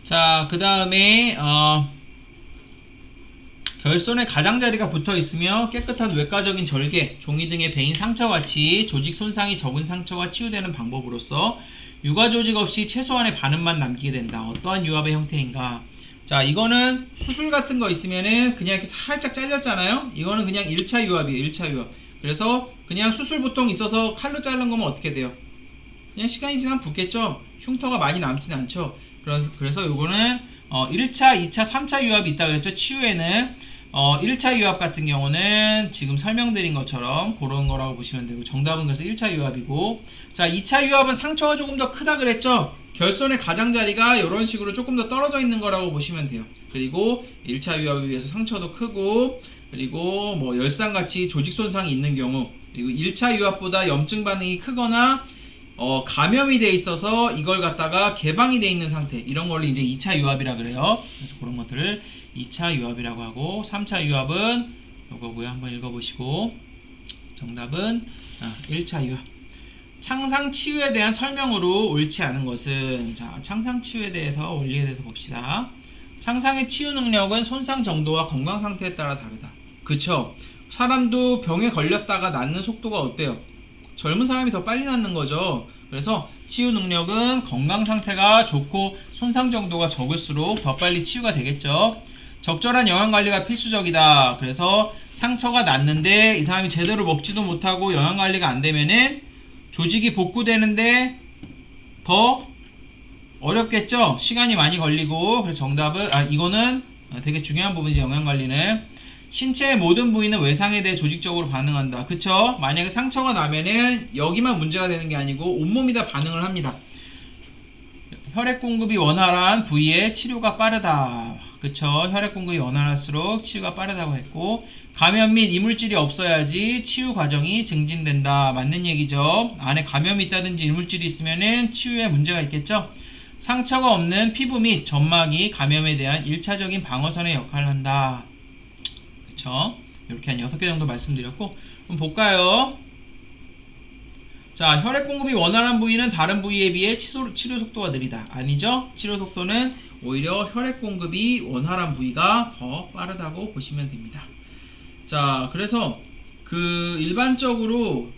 자, 그 다음에 결손에 가장자리가 붙어 있으며 깨끗한 외과적인 절개, 종이 등의 베인 상처같이 조직 손상이 적은 상처가 치유되는 방법으로서 유가 조직 없이 최소한의 반응만 남기게 된다. 어떠한 유압의 형태인가? 자, 이거는 수술 같은 거 있으면은 그냥 이렇게 살짝 잘렸잖아요. 이거는 그냥 1차 유압이에요. 1차 유압. 그래서 그냥 수술 보통 있어서 칼로 자른 거면 어떻게 돼요? 그냥 시간이 지나면 붓겠죠. 흉터가 많이 남진 않죠. 그래서 요거는 1차, 2차, 3차 유압이 있다 그랬죠. 치유에는 1차 유압 같은 경우는 지금 설명드린 것처럼 그런 거라고 보시면 되고, 정답은 그래서 1차 유압이고, 자, 2차 유압은 상처가 조금 더 크다 그랬죠. 결손의 가장자리가 이런 식으로 조금 더 떨어져 있는 거라고 보시면 돼요. 그리고 1차 유압에 비해서 상처도 크고, 그리고 뭐 열상같이 조직 손상이 있는 경우, 그리고 1차 유압보다 염증 반응이 크거나 감염이 돼 있어서 이걸 갖다가 개방이 돼 있는 상태, 이런 걸 이제 2차 유압이라 그래요. 그래서 그런 것들을 2차 유압이라고 하고, 3차 유압은 이거고요. 한번 읽어보시고, 정답은 1차 유압. 창상 치유에 대한 설명으로 옳지 않은 것은, 자, 창상 치유에 대해서 원리에 대해서 봅시다. 창상의 치유 능력은 손상 정도와 건강 상태에 따라 다르다. 그쵸? 사람도 병에 걸렸다가 낫는 속도가 어때요? 젊은 사람이 더 빨리 낫는 거죠. 그래서 치유 능력은 건강 상태가 좋고 손상 정도가 적을수록 더 빨리 치유가 되겠죠. 적절한 영양 관리가 필수적이다. 그래서 상처가 났는데 이 사람이 제대로 먹지도 못하고 영양 관리가 안 되면은 조직이 복구되는데 더 어렵겠죠. 시간이 많이 걸리고. 그래서 정답은 이거는 되게 중요한 부분이지. 영양 관리는 신체의 모든 부위는 외상에 대해 조직적으로 반응한다. 그쵸? 만약에 상처가 나면은 여기만 문제가 되는 게 아니고 온몸이 다 반응을 합니다. 혈액 공급이 원활한 부위에 치료가 빠르다. 그쵸? 혈액 공급이 원활할수록 치유가 빠르다고 했고, 감염 및 이물질이 없어야지 치유 과정이 증진된다. 맞는 얘기죠. 안에 감염이 있다든지 이물질이 있으면은 치유에 문제가 있겠죠. 상처가 없는 피부 및 점막이 감염에 대한 1차적인 방어선의 역할을 한다. 그쵸? 이렇게 한 6개 정도 말씀드렸고, 그럼 볼까요? 자, 혈액 공급이 원활한 부위는 다른 부위에 비해 치료 속도가 느리다. 아니죠? 치료 속도는 오히려 혈액 공급이 원활한 부위가 더 빠르다고 보시면 됩니다. 자, 그래서 일반적으로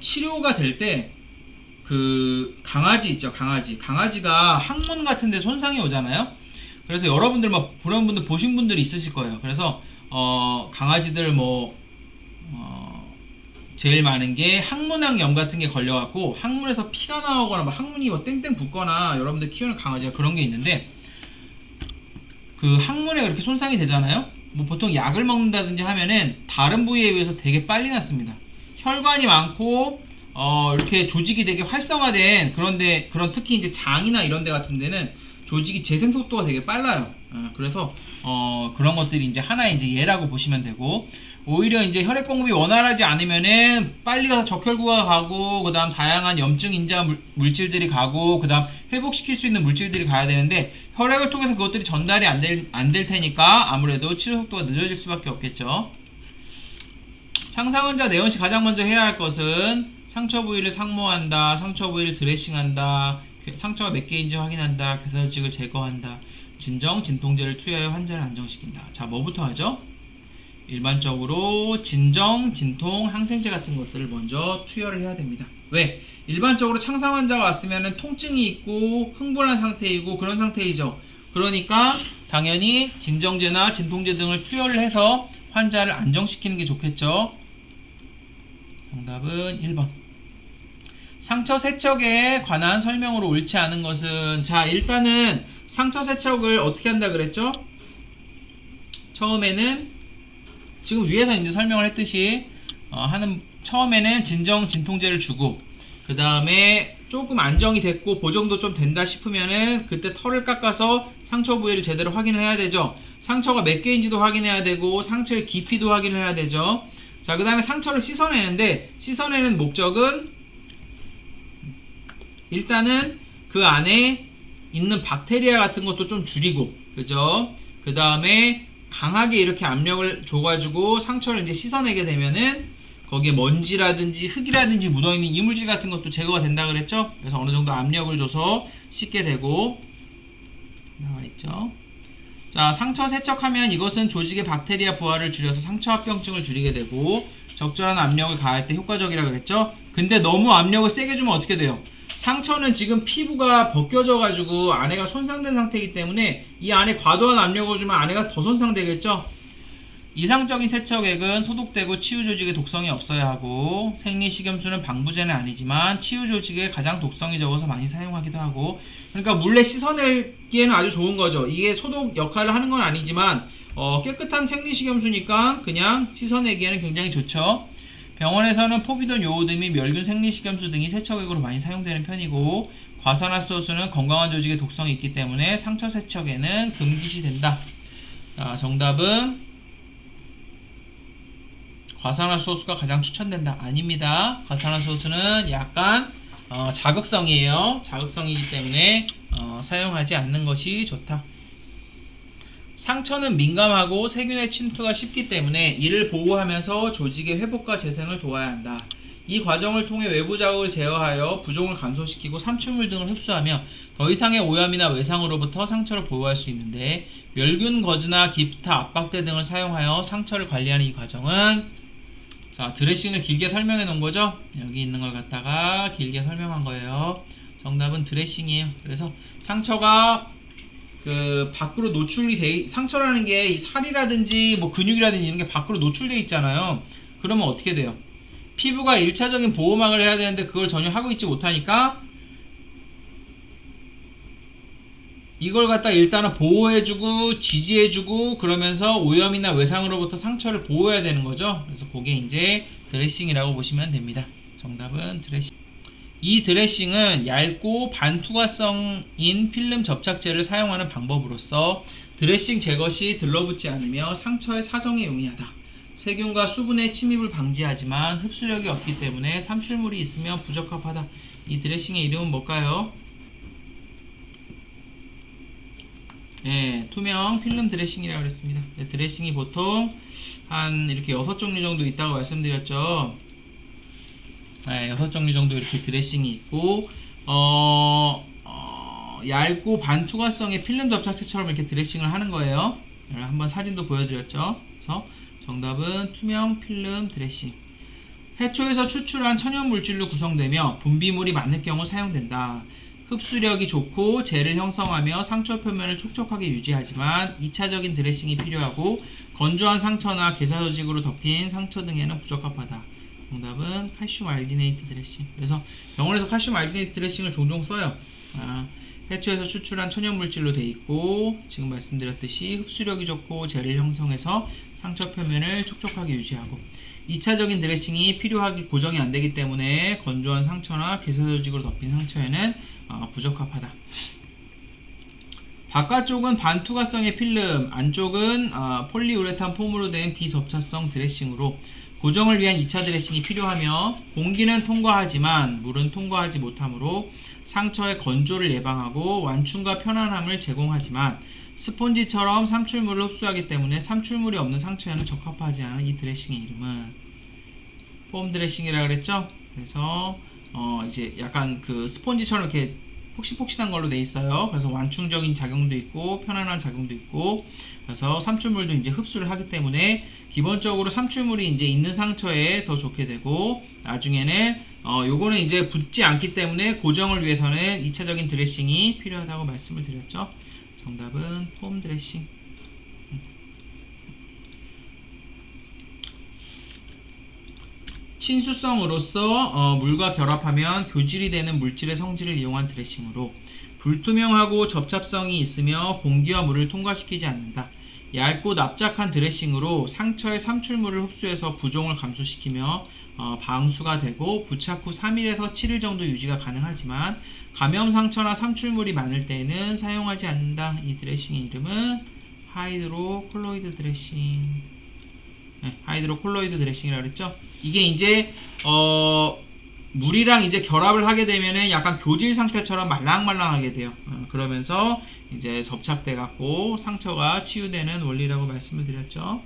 치료가 될 때 강아지 있죠, 강아지가 항문 같은 데 손상이 오잖아요. 그래서 여러분들 그런 분들 보신 분들이 있으실 거예요. 그래서 강아지들 제일 많은 게 항문항염 같은 게 걸려갖고 항문에서 피가 나오거나 항문이 땡땡 붓거나, 여러분들 키우는 강아지가 그런 게 있는데 그 항문에 그렇게 손상이 되잖아요. 보통 약을 먹는다든지 하면은 다른 부위에 비해서 되게 빨리 낫습니다. 혈관이 많고 이렇게 조직이 되게 활성화된 그런 특히 이제 장이나 이런 데 같은 데는 조직이 재생 속도가 되게 빨라요. 그래서 그런 것들이 이제 하나의 이제 예라고 보시면 되고, 오히려 이제 혈액 공급이 원활하지 않으면은 빨리 가서 적혈구가 가고, 그 다음 다양한 염증 인자 물질들이 가고, 그 다음 회복시킬 수 있는 물질들이 가야 되는데 혈액을 통해서 그것들이 전달이 안 될 테니까 아무래도 치료 속도가 늦어질 수밖에 없겠죠. 창상 환자 내원 시 가장 먼저 해야 할 것은 상처 부위를 상모한다, 상처 부위를 드레싱한다, 상처가 몇 개인지 확인한다, 괴사조직을 제거한다, 진정, 진통제를 투여해 환자를 안정시킨다. 자, 뭐부터 하죠? 일반적으로 진정, 진통, 항생제 같은 것들을 먼저 투여를 해야 됩니다. 왜? 일반적으로 창상 환자가 왔으면 통증이 있고 흥분한 상태이고 그런 상태이죠. 그러니까 당연히 진정제나 진통제 등을 투여를 해서 환자를 안정시키는 게 좋겠죠. 정답은 1번. 상처 세척에 관한 설명으로 옳지 않은 것은, 자, 일단은 상처 세척을 어떻게 한다 그랬죠? 처음에는 지금 위에서 이제 설명을 했듯이 처음에는 진정 진통제를 주고, 그 다음에 조금 안정이 됐고 보정도 좀 된다 싶으면은 그때 털을 깎아서 상처 부위를 제대로 확인을 해야 되죠. 상처가 몇 개인지도 확인해야 되고 상처의 깊이도 확인을 해야 되죠. 자, 그 다음에 상처를 씻어내는데, 씻어내는 목적은 일단은 그 안에 있는 박테리아 같은 것도 좀 줄이고, 그죠? 그 다음에 강하게 이렇게 압력을 줘가지고 상처를 이제 씻어내게 되면은 거기에 먼지라든지 흙이라든지 묻어있는 이물질 같은 것도 제거가 된다 그랬죠? 그래서 어느 정도 압력을 줘서 씻게 되고 나와있죠. 자, 상처 세척하면 이것은 조직의 박테리아 부하를 줄여서 상처 합병증을 줄이게 되고 적절한 압력을 가할 때 효과적이라 그랬죠. 근데 너무 압력을 세게 주면 어떻게 돼요? 상처는 지금 피부가 벗겨져 가지고 안에가 손상된 상태이기 때문에 이 안에 과도한 압력을 주면 안에가 더 손상되겠죠. 이상적인 세척액은 소독되고 치유 조직의 독성이 없어야 하고 생리식염수는 방부제는 아니지만 치유 조직에 가장 독성이 적어서 많이 사용하기도 하고, 그러니까 물레 씻어내기에는 아주 좋은 거죠. 이게 소독 역할을 하는 건 아니지만 깨끗한 생리식염수니까 그냥 씻어내기에는 굉장히 좋죠. 병원에서는 포비돈, 요오드 및 멸균 생리식염수 등이 세척액으로 많이 사용되는 편이고 과산화수소수는 건강한 조직에 독성이 있기 때문에 상처 세척에는 금기시된다. 자, 정답은 과산화수소수가 가장 추천된다. 아닙니다. 과산화수소수는 약간 자극성이에요. 자극성이기 때문에 사용하지 않는 것이 좋다. 상처는 민감하고 세균의 침투가 쉽기 때문에 이를 보호하면서 조직의 회복과 재생을 도와야 한다. 이 과정을 통해 외부 자극을 제어하여 부종을 감소시키고 삼출물 등을 흡수하며 더 이상의 오염이나 외상으로부터 상처를 보호할 수 있는데 멸균 거즈나 기프트, 압박대 등을 사용하여 상처를 관리하는 이 과정은, 자, 드레싱을 길게 설명해 놓은 거죠. 여기 있는 걸 갖다가 길게 설명한 거예요. 정답은 드레싱이에요. 그래서 상처가 밖으로 노출이 상처라는 게 이 살이라든지 뭐 근육이라든지 이런 게 밖으로 노출돼 있잖아요. 그러면 어떻게 돼요? 피부가 1차적인 보호막을 해야 되는데 그걸 전혀 하고 있지 못하니까 이걸 갖다 일단은 보호해주고 지지해주고 그러면서 오염이나 외상으로부터 상처를 보호해야 되는 거죠. 그래서 그게 이제 드레싱이라고 보시면 됩니다. 정답은 드레싱. 이 드레싱은 얇고 반투과성인 필름 접착제를 사용하는 방법으로서 드레싱 제거 시 들러붙지 않으며 상처의 사정에 용이하다. 세균과 수분의 침입을 방지하지만 흡수력이 없기 때문에 삼출물이 있으면 부적합하다. 이 드레싱의 이름은 뭘까요? 네, 투명 필름 드레싱이라고 그랬습니다. 네, 드레싱이 보통 한 이렇게 6종류 정도 있다고 말씀드렸죠. 네, 6종류 정도 이렇게 드레싱이 있고 얇고 반투과성의 필름 접착제처럼 이렇게 드레싱을 하는 거예요. 한번 사진도 보여드렸죠. 그래서 정답은 투명 필름 드레싱. 해초에서 추출한 천연 물질로 구성되며 분비물이 많을 경우 사용된다. 흡수력이 좋고 젤을 형성하며 상처 표면을 촉촉하게 유지하지만 2차적인 드레싱이 필요하고 건조한 상처나 게사 조직으로 덮인 상처 등에는 부적합하다. 정답은 칼슘 알지네이트 드레싱. 그래서 병원에서 칼슘 알지네이트 드레싱을 종종 써요. 해초에서 추출한 천연 물질로 되어 있고 지금 말씀드렸듯이 흡수력이 좋고 젤을 형성해서 상처 표면을 촉촉하게 유지하고 2차적인 드레싱이 필요하기 고정이 안 되기 때문에 건조한 상처나 게사 조직으로 덮인 상처에는 부적합하다. 바깥쪽은 반투과성의 필름, 안쪽은 폴리우레탄 폼으로 된 비접착성 드레싱으로 고정을 위한 2차 드레싱이 필요하며 공기는 통과하지만 물은 통과하지 못하므로 상처의 건조를 예방하고 완충과 편안함을 제공하지만 스폰지처럼 삼출물을 흡수하기 때문에 삼출물이 없는 상처에는 적합하지 않은 이 드레싱의 이름은 폼 드레싱이라고 그랬죠. 그래서 이제 약간 그 스폰지처럼 이렇게 폭신폭신한 걸로 돼 있어요. 그래서 완충적인 작용도 있고 편안한 작용도 있고, 그래서 삼출물도 이제 흡수를 하기 때문에 기본적으로 삼출물이 이제 있는 상처에 더 좋게 되고, 나중에는 요거는 이제 붙지 않기 때문에 고정을 위해서는 2차적인 드레싱이 필요하다고 말씀을 드렸죠. 정답은 폼 드레싱. 친수성으로서 물과 결합하면 교질이 되는 물질의 성질을 이용한 드레싱으로 불투명하고 접착성이 있으며 공기와 물을 통과시키지 않는다. 얇고 납작한 드레싱으로 상처의 삼출물을 흡수해서 부종을 감소시키며 방수가 되고 부착 후 3일에서 7일 정도 유지가 가능하지만 감염 상처나 삼출물이 많을 때에는 사용하지 않는다. 이 드레싱의 이름은 하이드로콜로이드 드레싱. 네, 하이드로콜로이드 드레싱이라고 그랬죠. 이게 이제 물이랑 이제 결합을 하게 되면은 약간 교질 상태처럼 말랑말랑하게 돼요. 그러면서 이제 접착돼 갖고 상처가 치유되는 원리라고 말씀을 드렸죠.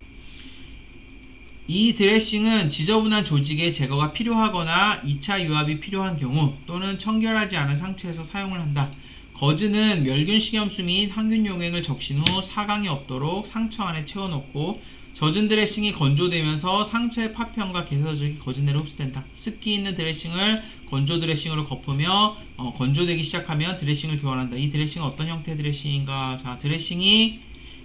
이 드레싱은 지저분한 조직의 제거가 필요하거나 2차 유압이 필요한 경우 또는 청결하지 않은 상처에서 사용을 한다. 거즈는 멸균 식염수 및 항균 용액을 적신 후 사강이 없도록 상처 안에 채워넣고 젖은 드레싱이 건조되면서 상처의 파편과 게서적이 거즈 내로 흡수된다. 습기 있는 드레싱을 건조 드레싱으로 거푸며 건조되기 시작하면 드레싱을 교환한다. 이 드레싱은 어떤 형태의 드레싱인가? 자, 드레싱이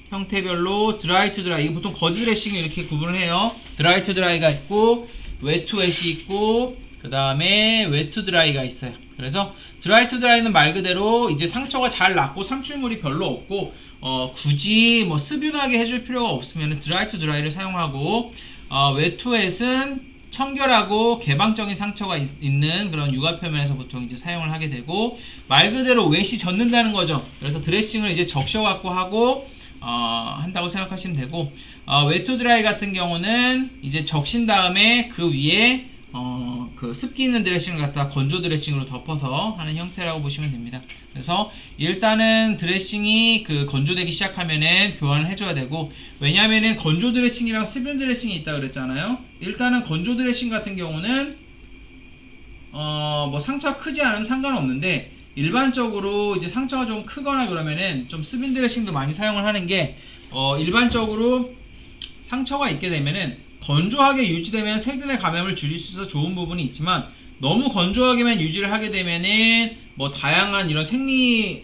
형태별로 드라이 투 드라이, 이거 보통 거즈 드레싱을 이렇게 구분을 해요. 드라이 투 드라이가 있고 웨트 투 웨이 있고 그 다음에 웨트 투 드라이가 있어요. 그래서 드라이 투 드라이는 말 그대로 이제 상처가 잘 났고 삼출물이 별로 없고 굳이 뭐 습윤하게 해줄 필요가 없으면 드라이 투 드라이를 사용하고 웨트 투 웨이는 청결하고 개방적인 상처가 있는 그런 육아 표면에서 보통 이제 사용을 하게 되고 말 그대로 웨이시 젖는다는 거죠. 그래서 드레싱을 이제 적셔갖고 하고 한다고 생각하시면 되고 웨트 드라이 같은 경우는 이제 적신 다음에 그 위에 그 습기 있는 드레싱을 갖다 건조 드레싱으로 덮어서 하는 형태라고 보시면 됩니다. 그래서 일단은 드레싱이 그 건조되기 시작하면은 교환을 해줘야 되고, 왜냐면은 건조 드레싱이랑 습윤 드레싱이 있다 그랬잖아요. 일단은 건조 드레싱 같은 경우는 뭐 상처가 크지 않으면 상관없는데 일반적으로 이제 상처가 좀 크거나 그러면은 좀 습윤 드레싱도 많이 사용을 하는 게 일반적으로 상처가 있게 되면은 건조하게 유지되면 세균의 감염을 줄일 수 있어서 좋은 부분이 있지만 너무 건조하게만 유지를 하게 되면은 뭐 다양한 이런 생리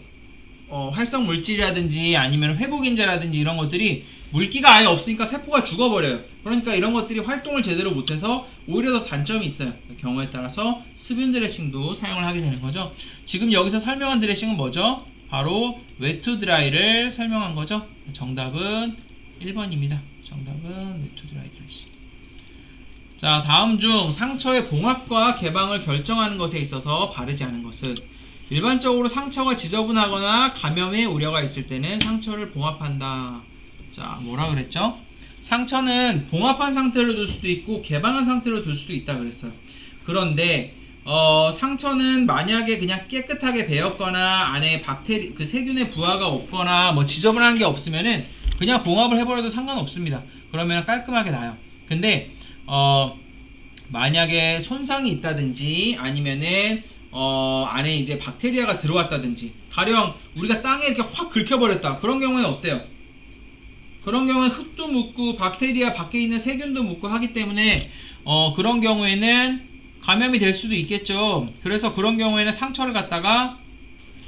활성 물질이라든지 아니면 회복인자라든지 이런 것들이 물기가 아예 없으니까 세포가 죽어버려요. 그러니까 이런 것들이 활동을 제대로 못해서 오히려 더 단점이 있어요. 경우에 따라서 습윤 드레싱도 사용을 하게 되는 거죠. 지금 여기서 설명한 드레싱은 뭐죠? 바로 웨트 드라이를 설명한 거죠. 정답은 1번입니다. 정답은 웨트 드라이 드레싱. 자, 다음 중 상처의 봉합과 개방을 결정하는 것에 있어서 바르지 않은 것은, 일반적으로 상처가 지저분하거나 감염의 우려가 있을 때는 상처를 봉합한다. 자, 뭐라 그랬죠? 상처는 봉합한 상태로 둘 수도 있고 개방한 상태로 둘 수도 있다 그랬어요. 그런데 상처는 만약에 그냥 깨끗하게 배었거나 안에 박테리 그 세균의 부하가 없거나 뭐 지저분한 게 없으면은 그냥 봉합을 해버려도 상관없습니다. 그러면 깔끔하게 나요. 근데 만약에 손상이 있다든지 아니면은 안에 이제 박테리아가 들어왔다든지, 가령 우리가 땅에 이렇게 확 긁혀버렸다, 그런 경우에는 어때요? 그런 경우는 흙도 묻고 박테리아 밖에 있는 세균도 묻고 하기 때문에 그런 경우에는 감염이 될 수도 있겠죠. 그래서 그런 경우에는 상처를 갖다가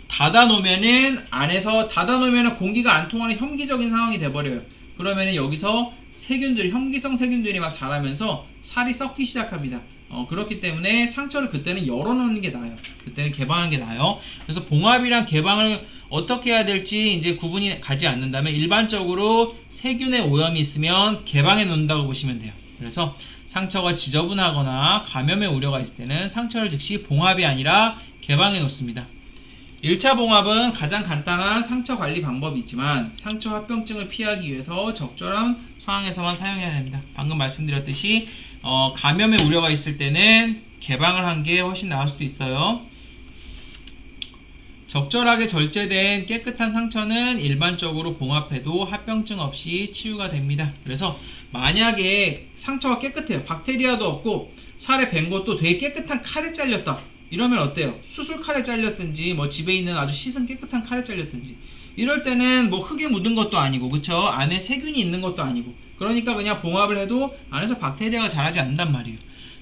닫아놓으면은 안에서 닫아놓으면은 공기가 안 통하는 혐기적인 상황이 돼버려요. 그러면은 여기서 세균들이, 혐기성 세균들이 막 자라면서 살이 썩기 시작합니다. 그렇기 때문에 상처를 그때는 열어놓는 게 나아요. 그때는 개방하는 게 나아요. 그래서 봉합이랑 개방을 어떻게 해야 될지 이제 구분이 가지 않는다면 일반적으로 세균의 오염이 있으면 개방해 놓는다고 보시면 돼요. 그래서 상처가 지저분하거나 감염의 우려가 있을 때는 상처를 즉시 봉합이 아니라 개방해 놓습니다. 1차 봉합은 가장 간단한 상처 관리 방법이 있지만 상처 합병증을 피하기 위해서 적절한 상황에서만 사용해야 됩니다. 방금 말씀드렸듯이 감염의 우려가 있을 때는 개방을 한 게 훨씬 나을 수도 있어요. 적절하게 절제된 깨끗한 상처는 일반적으로 봉합해도 합병증 없이 치유가 됩니다. 그래서 만약에 상처가 깨끗해요. 박테리아도 없고 살에 벤 것도 되게 깨끗한 칼에 잘렸다. 이러면 어때요? 수술 칼에 잘렸든지 뭐 집에 있는 아주 씻은 깨끗한 칼에 잘렸든지, 이럴 때는 뭐 흙에 묻은 것도 아니고 그쵸? 안에 세균이 있는 것도 아니고, 그러니까 그냥 봉합을 해도 안에서 박테리아가 자라지 않는단 말이에요.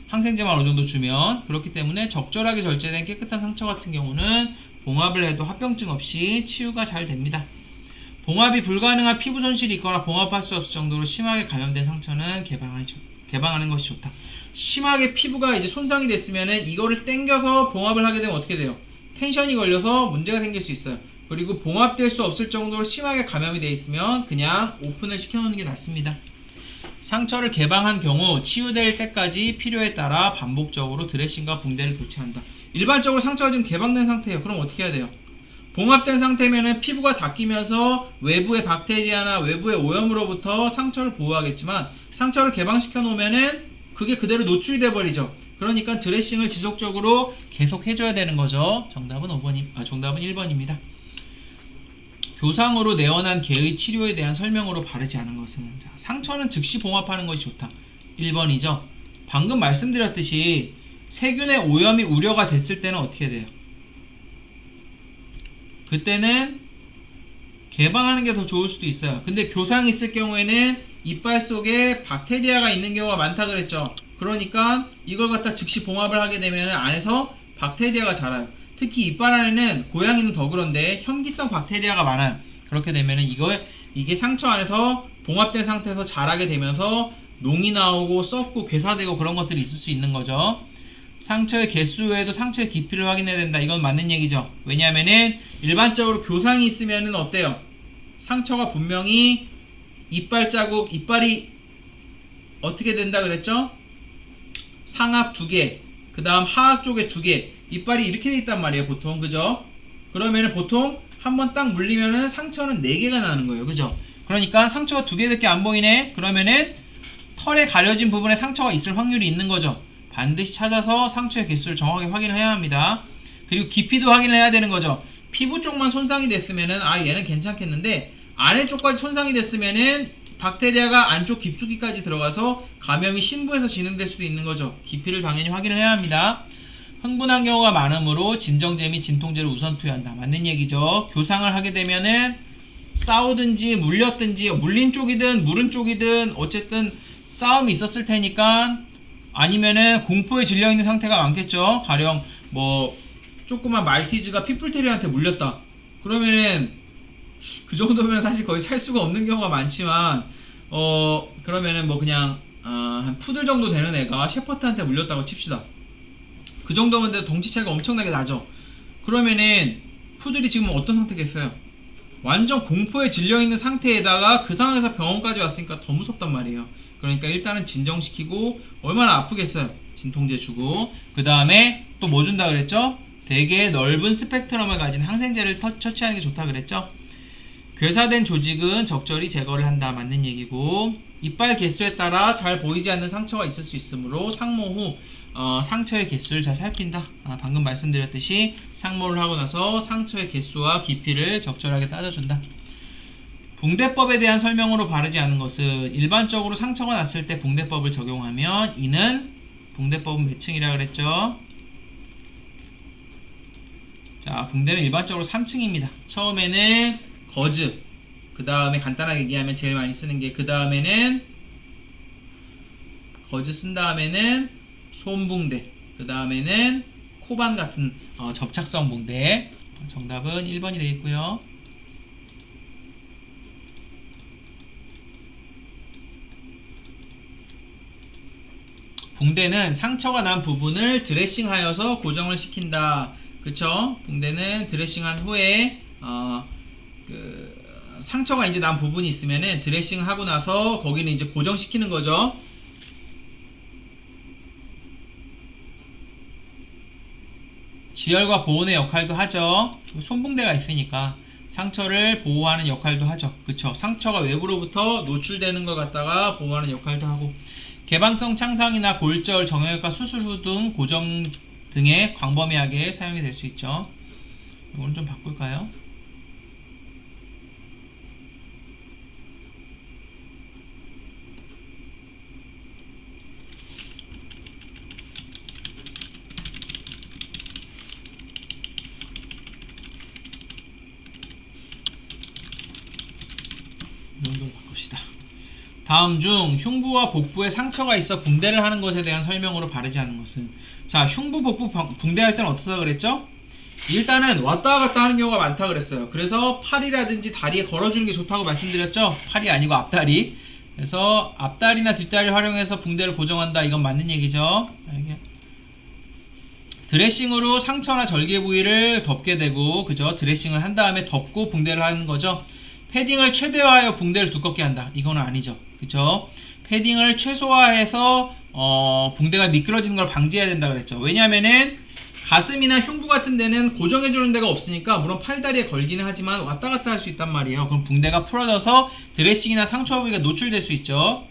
항생제만 어느 정도 주면. 그렇기 때문에 적절하게 절제된 깨끗한 상처 같은 경우는 봉합을 해도 합병증 없이 치유가 잘 됩니다. 봉합이 불가능한 피부 손실이 있거나 봉합할 수 없을 정도로 심하게 감염된 상처는 개방하는 것이 좋다. 심하게 피부가 이제 손상이 됐으면은 이거를 당겨서 봉합을 하게 되면 어떻게 돼요? 텐션이 걸려서 문제가 생길 수 있어요. 그리고 봉합될 수 없을 정도로 심하게 감염이 되어 있으면 그냥 오픈을 시켜놓는 게 낫습니다. 상처를 개방한 경우 치유될 때까지 필요에 따라 반복적으로 드레싱과 붕대를 교체한다. 일반적으로 상처가 지금 개방된 상태예요. 그럼 어떻게 해야 돼요? 봉합된 상태면은 피부가 닦이면서 외부의 박테리아나 외부의 오염으로부터 상처를 보호하겠지만, 상처를 개방시켜 놓으면은 그게 그대로 노출이 돼 버리죠. 그러니까 드레싱을 지속적으로 계속 해줘야 되는 거죠. 정답은 1번입니다. 교상으로 내원한 개의 치료에 대한 설명으로 바르지 않은 것은, 상처는 즉시 봉합하는 것이 좋다. 1번이죠. 방금 말씀드렸듯이 세균의 오염이 우려가 됐을 때는 어떻게 돼요? 그때는 개방하는 게 더 좋을 수도 있어요. 근데 교상이 있을 경우에는 이빨 속에 박테리아가 있는 경우가 많다 그랬죠. 그러니까 이걸 갖다 즉시 봉합을 하게 되면 안에서 박테리아가 자라요. 특히 이빨 안에는 고양이는 더 그런데 현기성 박테리아가 많아요. 그렇게 되면은 이게 상처 안에서 봉합된 상태에서 자라게 되면서 농이 나오고 썩고 괴사되고 그런 것들이 있을 수 있는 거죠. 상처의 개수 외에도 상처의 깊이를 확인해야 된다. 이건 맞는 얘기죠. 왜냐하면은 일반적으로 교상이 있으면은 어때요? 상처가 분명히 이빨 자국, 이빨이 어떻게 된다 그랬죠? 상압 2개, 그 다음 하악 쪽에 2개, 이빨이 이렇게 돼 있단 말이에요, 보통. 그죠? 그러면은 보통 한번 딱 물리면은 상처는 4개가 나는 거예요. 그죠? 그러니까 상처가 2개밖에 안 보이네? 그러면은 털에 가려진 부분에 상처가 있을 확률이 있는 거죠. 반드시 찾아서 상처의 개수를 정확하게 확인을 해야 합니다. 그리고 깊이도 확인을 해야 되는 거죠. 피부 쪽만 손상이 됐으면은 얘는 괜찮겠는데 안에 쪽까지 손상이 됐으면은 박테리아가 안쪽 깊숙이까지 들어가서 감염이 심부에서 진행될 수도 있는 거죠. 깊이를 당연히 확인을 해야 합니다. 흥분한 경우가 많으므로 진정제 및 진통제를 우선 투여한다. 맞는 얘기죠. 교상을 하게 되면은 싸우든지 물렸든지 물린 쪽이든 물은 쪽이든 어쨌든 싸움이 있었을 테니까 아니면은 공포에 질려 있는 상태가 많겠죠. 가령 뭐 조그만 말티즈가 피플테리한테 물렸다. 그러면은 그 정도면 사실 거의 살 수가 없는 경우가 많지만 그러면은 뭐 그냥 한 푸들 정도 되는 애가 셰퍼드한테 물렸다고 칩시다. 그 정도면 덩치 차이가 엄청나게 나죠. 그러면은 푸들이 지금 어떤 상태겠어요? 완전 공포에 질려있는 상태에다가 그 상황에서 병원까지 왔으니까 더 무섭단 말이에요. 그러니까 일단은 진정시키고 얼마나 아프겠어요. 진통제 주고 그 다음에 또 뭐 준다 그랬죠? 되게 넓은 스펙트럼을 가진 항생제를 처치하는 게 좋다 그랬죠? 괴사된 조직은 적절히 제거를 한다. 맞는 얘기고 이빨 개수에 따라 잘 보이지 않는 상처가 있을 수 있으므로 상모 후 상처의 개수를 잘 살핀다. 방금 말씀드렸듯이 상모를 하고 나서 상처의 개수와 깊이를 적절하게 따져준다. 붕대법에 대한 설명으로 바르지 않은 것은 일반적으로 상처가 났을 때 붕대법을 적용하면 이는 붕대법은 몇 층이라 그랬죠? 자, 붕대는 일반적으로 3층입니다. 처음에는 거즈, 그 다음에 간단하게 얘기하면 제일 많이 쓰는 게 그 다음에는 거즈 쓴 다음에는 솜붕대, 그 다음에는 코반 같은 접착성 붕대. 정답은 1번이 되겠고요. 붕대는 상처가 난 부분을 드레싱하여서 고정을 시킨다. 그쵸? 붕대는 드레싱한 후에 상처가 이제 난 부분이 있으면은 드레싱 하고 나서 거기는 이제 고정시키는 거죠. 지혈과 보온의 역할도 하죠. 손붕대가 있으니까 상처를 보호하는 역할도 하죠. 그쵸? 상처가 외부로부터 노출되는 것 갖다가 보호하는 역할도 하고 개방성 창상이나 골절, 정형외과 수술 후 등 고정 등의 광범위하게 사용이 될 수 있죠. 이건 좀 바꿀까요? 이 정도로 바꿉시다. 다음 중 흉부와 복부에 상처가 있어 붕대를 하는 것에 대한 설명으로 바르지 않은 것은 자, 흉부, 복부 붕대할 때는 어떻다 그랬죠? 일단은 왔다 갔다 하는 경우가 많다 그랬어요. 그래서 팔이라든지 다리에 걸어주는 게 좋다고 말씀드렸죠? 팔이 아니고 앞다리. 그래서 앞다리나 뒷다리를 활용해서 붕대를 고정한다. 이건 맞는 얘기죠. 드레싱으로 상처나 절개 부위를 덮게 되고 그죠? 드레싱을 한 다음에 덮고 붕대를 하는 거죠. 패딩을 최대화하여 붕대를 두껍게 한다. 이거는 아니죠. 그쵸? 패딩을 최소화해서 붕대가 미끄러지는 걸 방지해야 된다 그랬죠. 왜냐면은 가슴이나 흉부 같은 데는 고정해주는 데가 없으니까 물론 팔다리에 걸기는 하지만 왔다 갔다 할 수 있단 말이에요. 그럼 붕대가 풀어져서 드레싱이나 상처 부위가 노출될 수 있죠.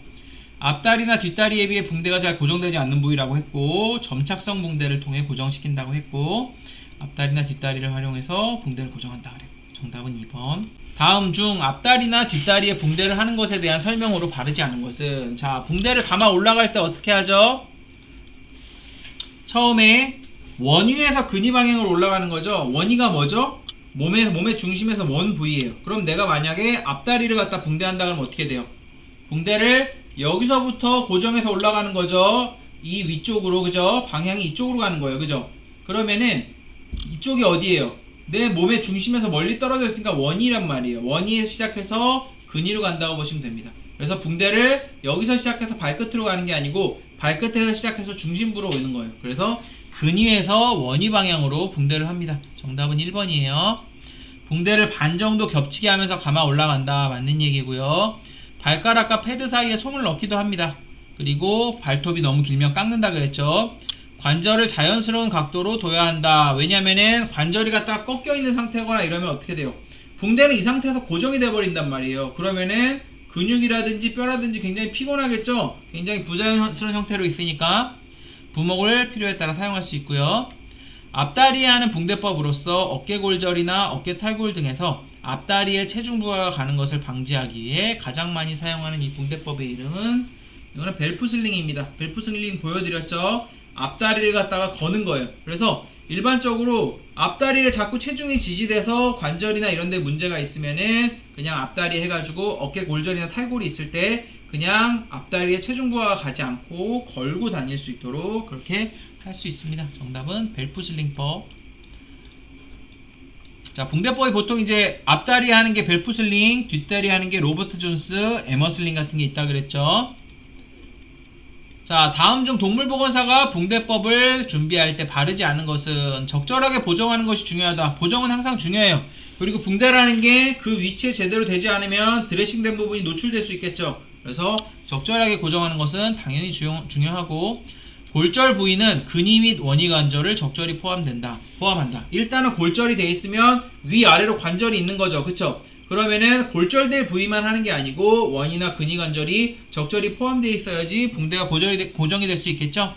앞다리나 뒷다리에 비해 붕대가 잘 고정되지 않는 부위라고 했고 점착성 붕대를 통해 고정시킨다고 했고 앞다리나 뒷다리를 활용해서 붕대를 고정한다 그랬고 정답은 2번. 다음 중 앞다리나 뒷다리에 붕대를 하는 것에 대한 설명으로 바르지 않은 것은, 자, 붕대를 감아 올라갈 때 어떻게 하죠? 처음에 원위에서 근위 방향으로 올라가는 거죠. 원위가 뭐죠? 몸의 중심에서 원 부위예요. 그럼 내가 만약에 앞다리를 갖다 붕대한다 그러면 어떻게 돼요? 붕대를 여기서부터 고정해서 올라가는 거죠. 이 위쪽으로, 그죠? 방향이 이쪽으로 가는 거예요. 그죠? 그러면은 이쪽이 어디예요? 내 몸의 중심에서 멀리 떨어져 있으니까 원위란 말이에요. 원위에서 시작해서 근위로 간다고 보시면 됩니다. 그래서 붕대를 여기서 시작해서 발끝으로 가는 게 아니고 발끝에서 시작해서 중심부로 오는 거예요. 그래서 근위에서 원위 방향으로 붕대를 합니다. 정답은 1번이에요. 붕대를 반 정도 겹치게 하면서 감아 올라간다. 맞는 얘기고요. 발가락과 패드 사이에 솜을 넣기도 합니다. 그리고 발톱이 너무 길면 깎는다 그랬죠. 관절을 자연스러운 각도로 둬야 한다. 왜냐면은 관절이 갖다가 꺾여 있는 상태거나 이러면 어떻게 돼요? 붕대는 이 상태에서 고정이 돼 버린단 말이에요. 그러면은 근육이라든지 뼈라든지 굉장히 피곤하겠죠? 굉장히 부자연스러운 형태로 있으니까 부목을 필요에 따라 사용할 수 있고요. 앞다리에 하는 붕대법으로서 어깨골절이나 어깨탈골 등에서 앞다리에 체중 부하가 가는 것을 방지하기 위해 가장 많이 사용하는 이 붕대법의 이름은, 이거는 벨프슬링입니다. 벨프슬링 보여드렸죠? 앞다리를 갖다가 거는 거예요. 그래서 일반적으로 앞다리에 자꾸 체중이 지지돼서 관절이나 이런 데 문제가 있으면은 그냥 앞다리 해가지고 어깨 골절이나 탈골이 있을 때 그냥 앞다리에 체중 부하가 가지 않고 걸고 다닐 수 있도록 그렇게 할 수 있습니다. 정답은 벨프슬링법. 자, 붕대법이 보통 이제 앞다리 하는 게 벨프슬링, 뒷다리 하는 게 로버트 존스, 에머슬링 같은 게 있다 그랬죠. 자, 다음 중 동물보건사가 붕대법을 준비할 때 바르지 않은 것은, 적절하게 보정하는 것이 중요하다. 보정은 항상 중요해요. 그리고 붕대라는 게 그 위치에 제대로 되지 않으면 드레싱된 부분이 노출될 수 있겠죠. 그래서 적절하게 고정하는 것은 당연히 중요하고, 골절 부위는 근위 및 원위 관절을 적절히 포함한다. 일단은 골절이 돼 있으면 위아래로 관절이 있는 거죠. 그쵸? 그러면은 골절될 부위만 하는 게 아니고 원이나 근위 관절이 적절히 포함되어 있어야지 붕대가 고정이 될 수 있겠죠?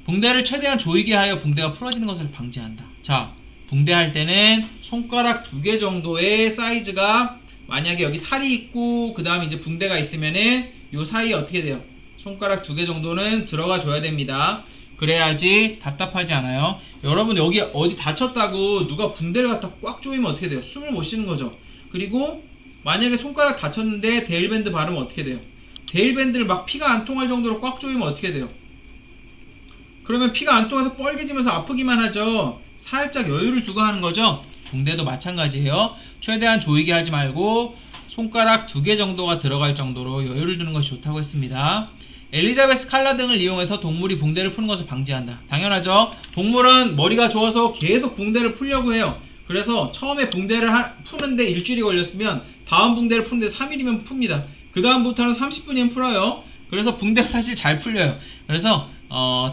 붕대를 최대한 조이게 하여 붕대가 풀어지는 것을 방지한다. 자, 붕대할 때는 손가락 2개 정도의 사이즈가, 만약에 여기 살이 있고 그 다음에 이제 붕대가 있으면은 요 사이에 어떻게 돼요? 손가락 2개 정도는 들어가 줘야 됩니다. 그래야지 답답하지 않아요. 여러분 여기 어디 다쳤다고 누가 붕대를 갖다 꽉 조이면 어떻게 돼요? 숨을 못 쉬는 거죠. 그리고 만약에 손가락 다쳤는데 데일밴드 바르면 어떻게 돼요? 데일밴드를 막 피가 안 통할 정도로 꽉 조이면 어떻게 돼요? 그러면 피가 안 통해서 뻘개지면서 아프기만 하죠. 살짝 여유를 두고 하는 거죠. 붕대도 마찬가지예요. 최대한 조이게 하지 말고 손가락 2개 정도가 들어갈 정도로 여유를 두는 것이 좋다고 했습니다. 엘리자베스 칼라 등을 이용해서 동물이 붕대를 푸는 것을 방지한다. 당연하죠. 동물은 머리가 좋아서 계속 붕대를 풀려고 해요. 그래서 처음에 붕대를 푸는데 일주일이 걸렸으면 다음 붕대를 푸는데 3일이면 풉니다. 그 다음부터는 30분이면 풀어요. 그래서 붕대가 사실 잘 풀려요. 그래서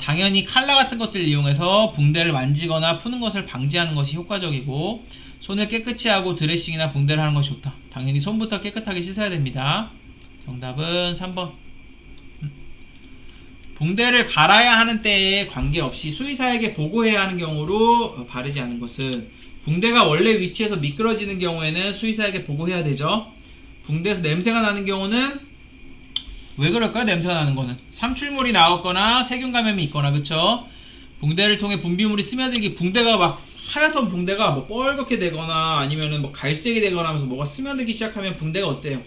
당연히 칼라 같은 것들을 이용해서 붕대를 만지거나 푸는 것을 방지하는 것이 효과적이고, 손을 깨끗이 하고 드레싱이나 붕대를 하는 것이 좋다. 당연히 손부터 깨끗하게 씻어야 됩니다. 정답은 3번. 붕대를 갈아야 하는 때에 관계없이 수의사에게 보고해야 하는 경우로 바르지 않은 것은, 붕대가 원래 위치에서 미끄러지는 경우에는 수의사에게 보고해야 되죠. 붕대에서 냄새가 나는 경우는 왜 그럴까요? 냄새가 나는 거는 삼출물이 나왔거나 세균 감염이 있거나, 그쵸? 붕대를 통해 분비물이 스며들기, 붕대가 막 하얗던 붕대가 뭐 뻘겋게 되거나 아니면은 뭐 갈색이 되거나 하면서 뭐가 스며들기 시작하면 붕대가 어때요?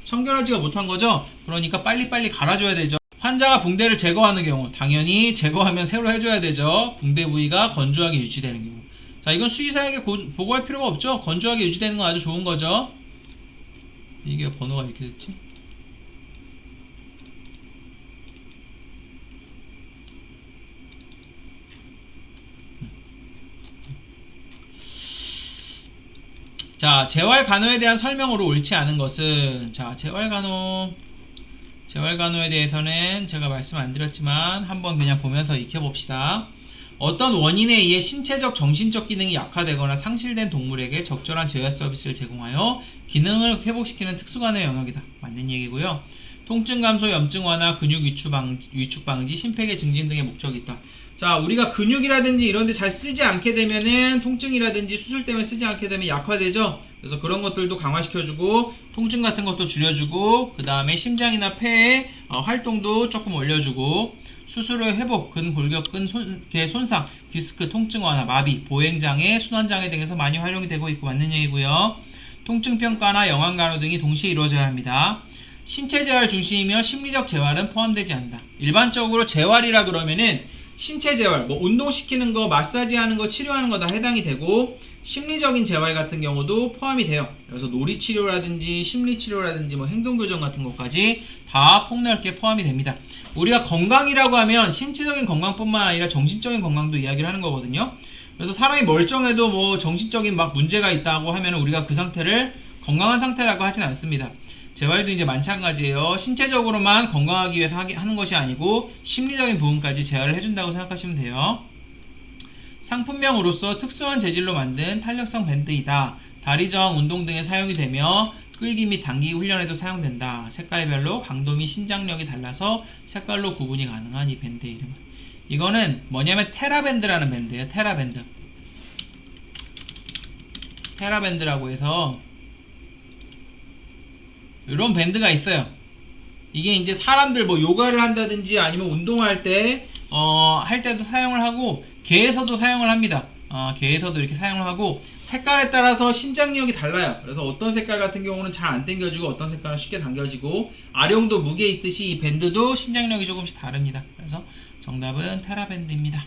청결하지가 못한 거죠? 그러니까 빨리빨리 갈아줘야 되죠. 환자가 붕대를 제거하는 경우, 당연히 제거하면 새로 해줘야 되죠. 붕대 부위가 건조하게 유지되는 경우. 자, 이건 수의사에게 보고할 필요가 없죠. 건조하게 유지되는 건 아주 좋은 거죠. 이게 번호가 이렇게 됐지? 자, 재활간호에 대한 설명으로 옳지 않은 것은, 자, 재활간호에 대해서는 제가 말씀 안 드렸지만 한번 그냥 보면서 익혀봅시다. 어떤 원인에 의해 신체적, 정신적 기능이 약화되거나 상실된 동물에게 적절한 재활 서비스를 제공하여 기능을 회복시키는 특수간호의 영역이다. 맞는 얘기고요. 통증 감소, 염증 완화, 근육 위축 방지, 심폐계 증진 등의 목적이 있다. 자, 우리가 근육이라든지 이런 데 잘 쓰지 않게 되면은 통증이라든지 수술 때문에 쓰지 않게 되면 약화되죠. 그래서 그런 것들도 강화시켜주고 통증 같은 것도 줄여주고 그 다음에 심장이나 폐의 활동도 조금 올려주고 수술 후 회복, 근골격근 손상, 디스크 통증 완화, 마비, 보행장애, 순환장애 등에서 많이 활용이 되고 있고 맞는 얘기고요. 통증 평가나 영양 간호 등이 동시에 이루어져야 합니다. 신체 재활 중심이며 심리적 재활은 포함되지 않는다. 일반적으로 재활이라 그러면은 신체 재활, 뭐 운동시키는 거, 마사지하는 거, 치료하는 거 다 해당이 되고 심리적인 재활 같은 경우도 포함이 돼요. 그래서 놀이치료라든지 심리치료라든지 뭐 행동교정 같은 것까지 다 폭넓게 포함이 됩니다. 우리가 건강이라고 하면 신체적인 건강뿐만 아니라 정신적인 건강도 이야기를 하는 거거든요. 그래서 사람이 멀쩡해도 뭐 정신적인 막 문제가 있다고 하면 우리가 그 상태를 건강한 상태라고 하진 않습니다. 재활도 이제 마찬가지예요. 신체적으로만 건강하기 위해서 하는 것이 아니고 심리적인 부분까지 재활을 해준다고 생각하시면 돼요. 상품명으로서 특수한 재질로 만든 탄력성 밴드이다. 다리 저항 운동 등에 사용이 되며 끌기 및 당기기 훈련에도 사용된다. 색깔별로 강도 및 신장력이 달라서 색깔로 구분이 가능한 이 밴드의 이름은, 이거는 뭐냐면 테라밴드라는 밴드예요. 테라밴드. 테라밴드라고 해서 이런 밴드가 있어요. 이게 이제 사람들 뭐 요가를 한다든지 아니면 운동할 때 할 때도 사용을 하고 개에서도 사용을 합니다. 개에서도 이렇게 사용을 하고 색깔에 따라서 신장력이 달라요. 그래서 어떤 색깔 같은 경우는 잘 안 당겨지고 어떤 색깔은 쉽게 당겨지고 아령도 무게 있듯이 이 밴드도 신장력이 조금씩 다릅니다. 그래서 정답은 테라밴드입니다.